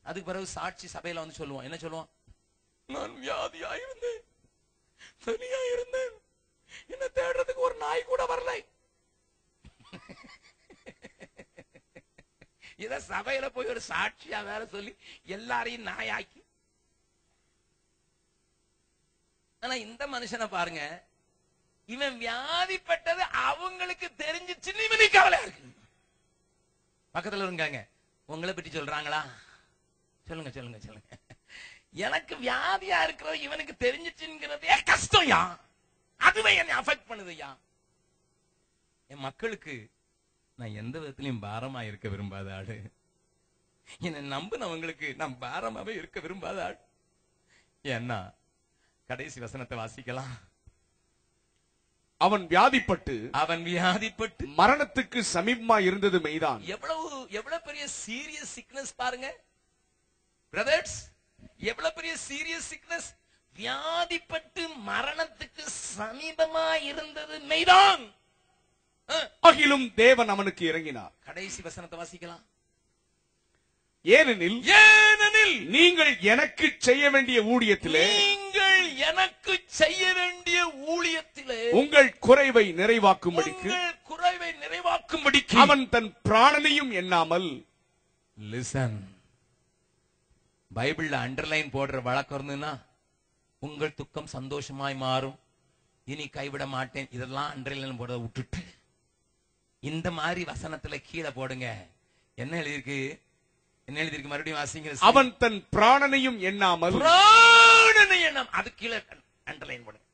அதுக்கு பிறகு சாட்சி சபையில வந்து சொல்லுவான். என்ன சொல்லுவான்? நான் வியாதியா இருந்தேன், தனியா இருந்தேன், என்ன தேடுறதுக்கு ஒரு நாய் கூட வரல. இத சபையில போய் ஒரு சாட்சியா வேற சொல்லி எல்லாரையும் நாயாக்கி. ஆனா இந்த மனுஷனை பாருங்க, இவன் வியாதிப்பட்டது அவங்களுக்கு தெரிஞ்சிச்சுன்னு இவனுக்கு கவலையா இருக்கு. பக்கத்துல இருக்காங்க, உங்களை பற்றி சொல்றாங்களா? சொல்லுங்க சொல்லுங்க சொல்லுங்க. எனக்கு வியாதியா இருக்கிறது இவனுக்கு தெரிஞ்சிச்சுங்கிறது கஷ்டம்யா, அதுவே என்னை அஃபெக்ட் பண்ணுதுயா. என் மக்களுக்கு நான் எந்த விதத்திலையும் பாரமா இருக்க விரும்பாத ஆளு. என்னை நம்புனவங்களுக்கு நான் பாரமாவே இருக்க விரும்பாத ஆள். ஏன்னா கடைசி வசனத்தை வாசிக்கலாம். அவன் வியாதிப்பட்டு மரணத்துக்கு சமீபமா இருந்தது மெய்தான். எவ்வளவு பெரிய சீரியஸ் சிக்னஸ் பாருங்க பிரதர்ஸ், எவ்வளவு பெரிய சீரியஸ் சிக்னஸ். வியாதிப்பட்டு மரணத்துக்கு சமீபமா இருந்தது மெய்தான், ஆகிலும் தேவன் அவனுக்கு இறங்கினார். கடைசி வசனத்தை வாசிக்கலாம். ஏனெனில் நீங்கள் எனக்கு செய்ய வேண்டிய ஊழியத்திலே உங்கள் குறைவை நிறைவாக்கும்படிக்கு அவன் தன் பிராணனையும் எண்ணாமல். லிசன், பைபிள்ல அண்டர்லைன் போடுற வழக்கம் இருந்ததுன்னா உங்கள் துக்கம் சந்தோஷமாய் மாறும், இனி கைவிட மாட்டேன், இதெல்லாம் அண்டர்லைன் போட விட்டுட்டு இந்த மாதிரி வசனத்துல கீழே போடுங்க. என்ன எழுதியிருக்கு? என்ன எழுதியிருக்கு? மறுபடியும் வாசிங்க. அவன் தன் பிராணனையும் எண்ணாமல். அது கீழே அண்டர்லைன் போடுங்க.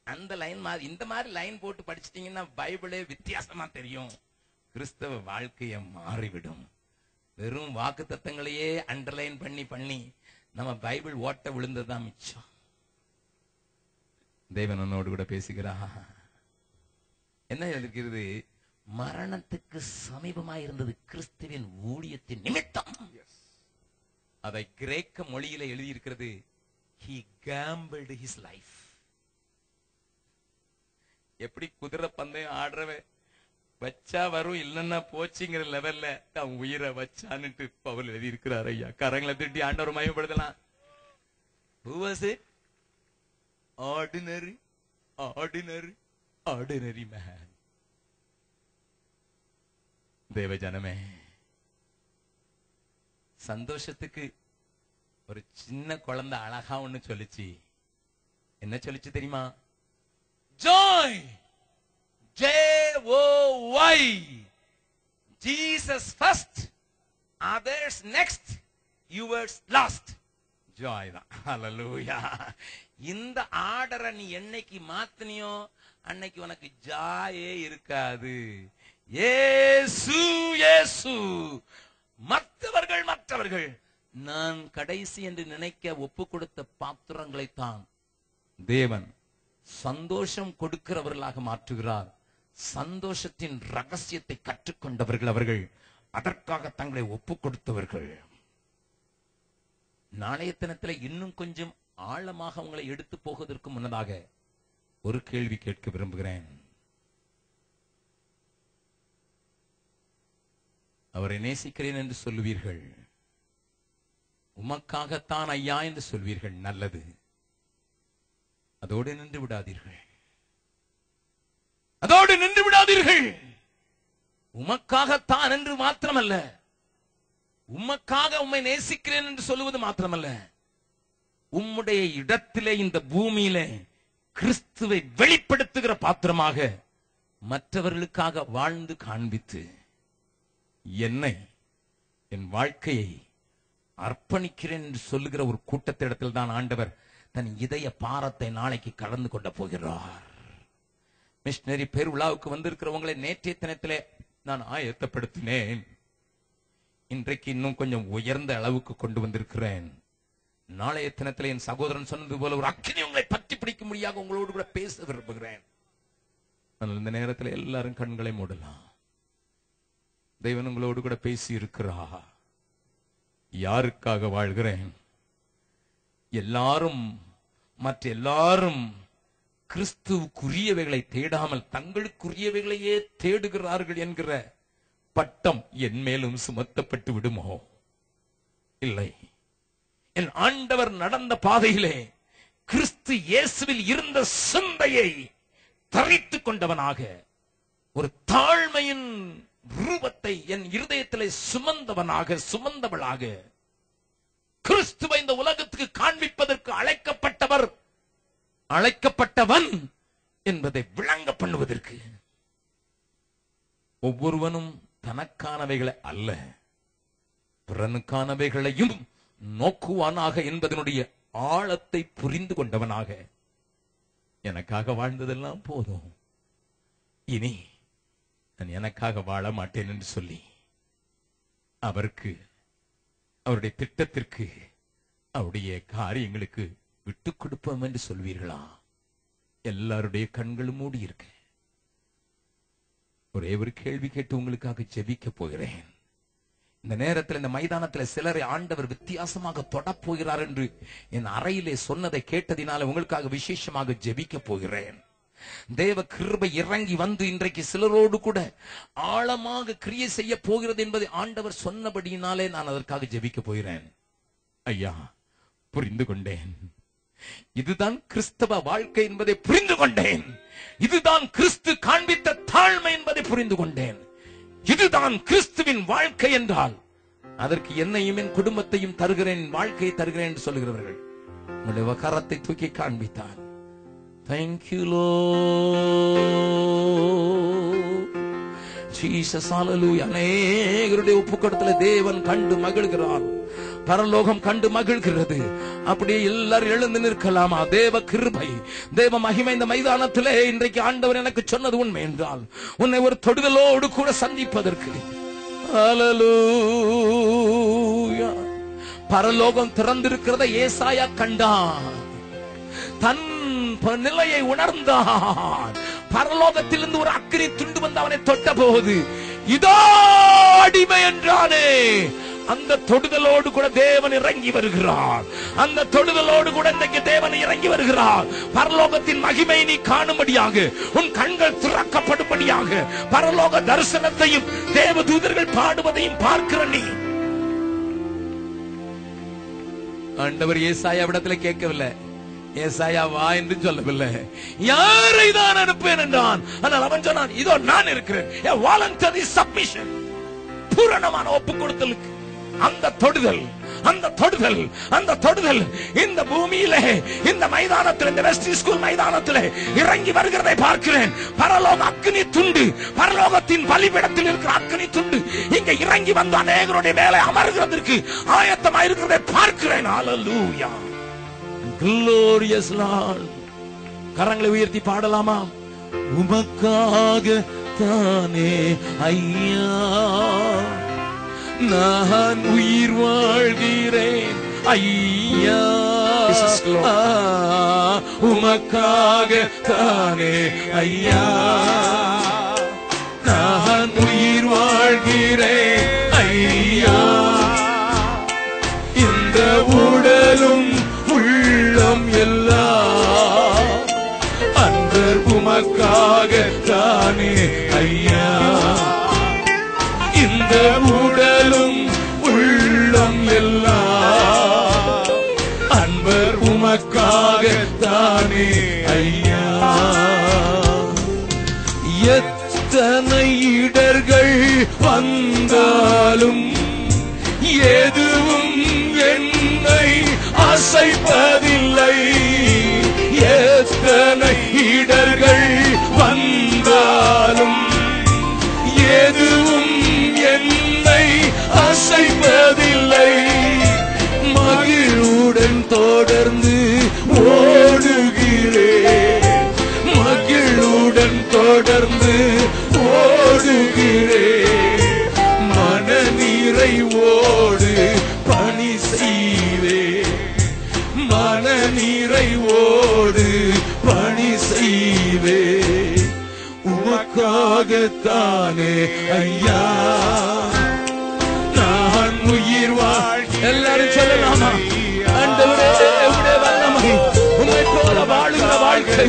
அந்த லைன் மாதிரி இந்த மாதிரி லைன் போட்டு படிச்சிட்டீங்கன்னா பைபிளே வித்தியாசமா தெரியும். கிறிஸ்தவ வாழ்க்கைய மாறிவிடும். வெறும் வாக்கு தத்தங்களையே அண்டர்லைன் பண்ணி பண்ணி நம்ம பைபிள் ஓட்ட விழுந்ததுதான் மிச்சம். தேவன் உன்னோடு கூட பேசுகிறா. என்ன இருக்கிறது? மரணத்துக்கு சமீபமா இருந்தது கிறிஸ்துவின் ஊழியத்தின் நிமித்தம். அதை கிரேக்க மொழியில எழுதியிருக்கிறது, he gambled his life. எப்படி குதிரை பந்தயம் ஆடுறவன் வச்சா வரும் இல்லன்னா போச்சுங்கிற லெவல்ல அவன் உயிரை வச்சான்னுட்டு பவுல் எழுதி இருக்கிறார். ஐயா, கரங்களை திட்டி ஆண்டவர் மயப்படுத்தலாம். Who was it? Ordinary, ordinary, ordinary man. தேவ ஜனமே, சந்தோஷத்துக்கு ஒரு சின்ன குழந்தை அழகா ஒண்ணு சொல்லிச்சு. என்ன சொல்லிச்சு தெரியுமா? Joy, J-O-Y, Jesus first, others next, yours last. Joy தான். ஹல்லேலூயா. இந்த ஆர்டரை நீ என்னைக்கு மாத்தினியோ அன்னைக்கு உனக்கு ஜாயே இருக்காது. இயேசு இயேசு, மற்றவர்கள் மற்றவர்கள். நான் கடைசி என்று நினைக்க ஒப்பு கொடுத்த பாத்திரங்களைத்தான் தேவன் சந்தோஷம் கொடுக்கிறவர்களாக மாற்றுகிறார். சந்தோஷத்தின் ரகசியத்தை கற்றுக்கொண்டவர்கள் அவர்கள், அதற்காக தங்களை ஒப்பு கொடுத்தவர்கள். நாளைய தினத்தில் இன்னும் கொஞ்சம் ஆழமாக அவங்களை எடுத்து போவதற்கு முன்னதாக ஒரு கேள்வி கேட்க விரும்புகிறேன். அவரை நேசிக்கிறேன் என்று சொல்லுவீர்கள், உமக்காகத்தான் ஐயா என்று சொல்வீர்கள், நல்லது. அதோடு நின்று விடாதீர்கள், அதோடு நின்று விடாதீர்கள். உமக்காகத்தான் என்று மாத்திரமல்ல, உமக்காக உம்மை நேசிக்கிறேன் என்று சொல்லுவது மாத்திரமல்ல, உம்முடைய இடத்திலே இந்த பூமியிலே கிறிஸ்துவை வெளிப்படுத்துகிற பாத்திரமாக மற்றவர்களுக்காக வாழ்ந்து காண்பித்து என்னை, என் வாழ்க்கையை அர்ப்பணிக்கிறேன் என்று சொல்லுகிற ஒரு கூட்டத்திடத்தில் தான் ஆண்டவர் தன் இதய பாரத்தை நாளைக்கு கலந்து கொள்ள போகிறார். மிஷனரி பெருவிழாவுக்கு வந்திருக்கிறவங்களை நேற்றைய தினத்திலே நான் ஆயத்தப்படுத்தினேன். இன்றைக்கு இன்னும் கொஞ்சம் உயர்ந்த அளவுக்கு கொண்டு வந்திருக்கிறேன். நாளைய தினத்தில் என் சகோதரன் சொன்னது போல ஒரு அக்கினி உங்களை பற்றி பிடிக்க முடியாது உங்களோடு கூட பேச விரும்புகிறேன். இந்த நேரத்தில் எல்லாரும் கண்களை மூடலாம். தேவன் உங்களோடு கூட பேசி இருக்கிறார். யாருக்காக வாழ்கிறேன்? எல்லாரும் மற்ற எல்லாரும் கிறிஸ்துவுக்குரியவைகளை தேடாமல் தங்களுக்குரியவைகளையே தேடுகிறார்கள் என்கிற பட்டம் என் மேலும் சுமத்தப்பட்டு விடுமோ இல்லை. என் ஆண்டவர் நடந்த பாதையிலே கிறிஸ்து இயேசுவில் இருந்த சிந்தையை தரித்துக் கொண்டவனாக, ஒரு தாழ்மையின் ரூபத்தை என் இருதயத்திலே சுமந்தவளாக கிறிஸ்துவை இந்த உலகத்துக்கு காண்பிப்பதற்கு அழைக்கப்பட்டவன் என்பதை விளங்க பண்ணுவதற்கு, ஒவ்வொருவனும் தனக்கானவைகளை அல்ல பிறனுக்கானவைகளையும் நோக்குவானாக என்பதனுடைய ஆழத்தை புரிந்து கொண்டவனாக, எனக்காக வாழ்ந்ததெல்லாம் போதும், இனி நான் எனக்காக வாழ மாட்டேன் என்று சொல்லி அவருக்கு, அவருடைய திட்டத்திற்கு, அவருடைய காரியங்களுக்கு விட்டுக் கொடுப்போம் என்று சொல்வீர்களா? எல்லாருடைய கண்களும் மூடி இருக்க ஒரே ஒரு கேள்வி கேட்டு உங்களுக்காக ஜெபிக்க போகிறேன். இந்த நேரத்தில் இந்த மைதானத்தில் சிலரை ஆண்டவர் வித்தியாசமாக தொடப்போகிறார் என்று என் அறையிலே சொன்னதை கேட்டதினால உங்களுக்காக விசேஷமாக ஜெபிக்க போகிறேன். தேவ கிருபை இறங்கி வந்து இன்றைக்கு சிலரோடு கூட ஆழமாக கிரியை செய்ய போகிறது என்பதை ஆண்டவர் சொன்னபடியினாலே நான் அதற்காக ஜெபிக்க போகிறேன். ஐயா, புரிந்து கொண்டேன், இதுதான் கிறிஸ்தவ வாழ்க்கை என்பதை புரிந்து கொண்டேன். இதுதான் கிறிஸ்து காண்பித்த தாழ்மை என்பதை புரிந்து கொண்டேன். இதுதான் கிறிஸ்துவின் வாழ்க்கை என்றால் அதற்கு என்னையும் என் குடும்பத்தையும் தருகிறேன், வாழ்க்கையை தருகிறேன் என்று சொல்லுகிறவர்கள் உங்களுடைய கரத்தை தூக்கி காண்பித்தார். Thank you, Lord. Jesus, hallelujah. அநேகருடைய ஒப்புக்கொடுத்தல தேவன் கண்டு மகிழ்கிறார், பரலோகம் கண்டு மகிழ்கிறது. அப்படியே எல்லாரும் எழுந்து நிற்கலாமா? தேவ கிருபை, தேவ மகிமை இந்த மைதானத்திலே இன்றைக்கு ஆண்டவர் எனக்கு சொன்னது உண்மை என்றால் உன்னை ஒரு தொடுதலோடு கூட சந்திப்பதற்கு, ஹல்லேலூயா, பரலோகம் திறந்திருக்கிறத ஏசாயா கண்டான், தன் நிலையை உணர்ந்தான். பரலோகத்திலிருந்து ஒரு அக்கினி துண்டு வந்து அவனை தொட்ட போது இதோ அடிமை என்றானே, அந்த தொடுதலோடு கூட தேவன் இறங்கி வருகிறார். அந்த தொடுதலோடு கூட இன்றைக்கு தேவன் இறங்கி வருகிறார். பரலோகத்தின் மகிமை நீ காணும்படியாக, உன் கண்கள் திறக்கப்படும்படியாக, பரலோக தரிசனத்தையும் தேவ தூதர்கள் பாடுவதையும் பார்க்கிற நீ. ஆண்டவர் ஏசாயாவிடத்துல கேட்கவில்லை, ஏசாயா வா என்று சொல்லவில்லை, யாரை தான் அனுப்பேன் என்றான். ஆனால் அவன் சொன்னான், இதோ நான் இருக்கிறேன். வாலண்டரி சப்மிஷன், பூரணமான ஒப்பு கொடுத்தலுக்கு அந்த தொடுதல், அந்த தொடுதல், அந்த தொடுதல் இந்த பூமியிலே, இந்த மைதானத்தில், இந்த வெஸ்ட் ஸ்கூல் மைதானத்தில் இறங்கி வருகிறதை பார்க்கிறேன். பரலோக அக்னி துண்டு, பரலோகத்தின் பலிபீடத்தில் இருக்கிற அக்னி துண்டு இங்க இறங்கி வந்து அநேகருடைய மேலே அமர்கிறதற்கு ஆயத்தமாயிருக்கிறதை பார்க்கிறேன். ஹல்லேலூயா, glorious Lord. கரங்களை உயர்த்தி பாடலாமா? உமக்காக தானே ஐயா நான் உயிர் வாழ்கிறேன் ஐயா, உமக்காக தானே ஐயா நான் உயிர் வாழ்கிறேன் ஐயா, இந்த உடலும் உள்ளம் எல்லாம் அன்பர் உமக்காக தானே ஐயா, இந்த உடலும் உள்ளம் எல்லாம் அன்பர் உமக்காக தானே ஐயா. எத்தனை இடர்கள் வந்தாலும் எதுவும் என்னை அசைப்பதில்லை, எத்தனை இடர்கள் வந்தாலும் எதுவும் என்னை அசைப்பதில்லை, மகிழுடன் தொடர்ந்து ஓடுகிறேன், மகிழுடன் தொடர்ந்து ஓடுகிறேன், மன நிறைவோடு பணி செய்வேன், மன நிறைவோடு பணி செய்வேன், உமக்காகத்தானே ஐயா நான் உயிர் வாழ். எல்லாரும் சொல்லலாமா? ஆண்டவரே, உம்முடைய வல்லமை, உம்மை போல வாழுகிற வாழ்க்கை,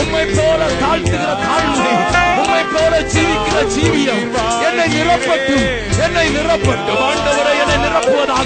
உம்மை போல தாழ்த்துகிற தாழ்மை, உம்மை போல ஜீவிக்கிற ஜீவியம் என்னை நிரப்பட்டும், என்னை நிரப்பட்டும். ஆண்டவரே, என்னை நிரப்புவதாக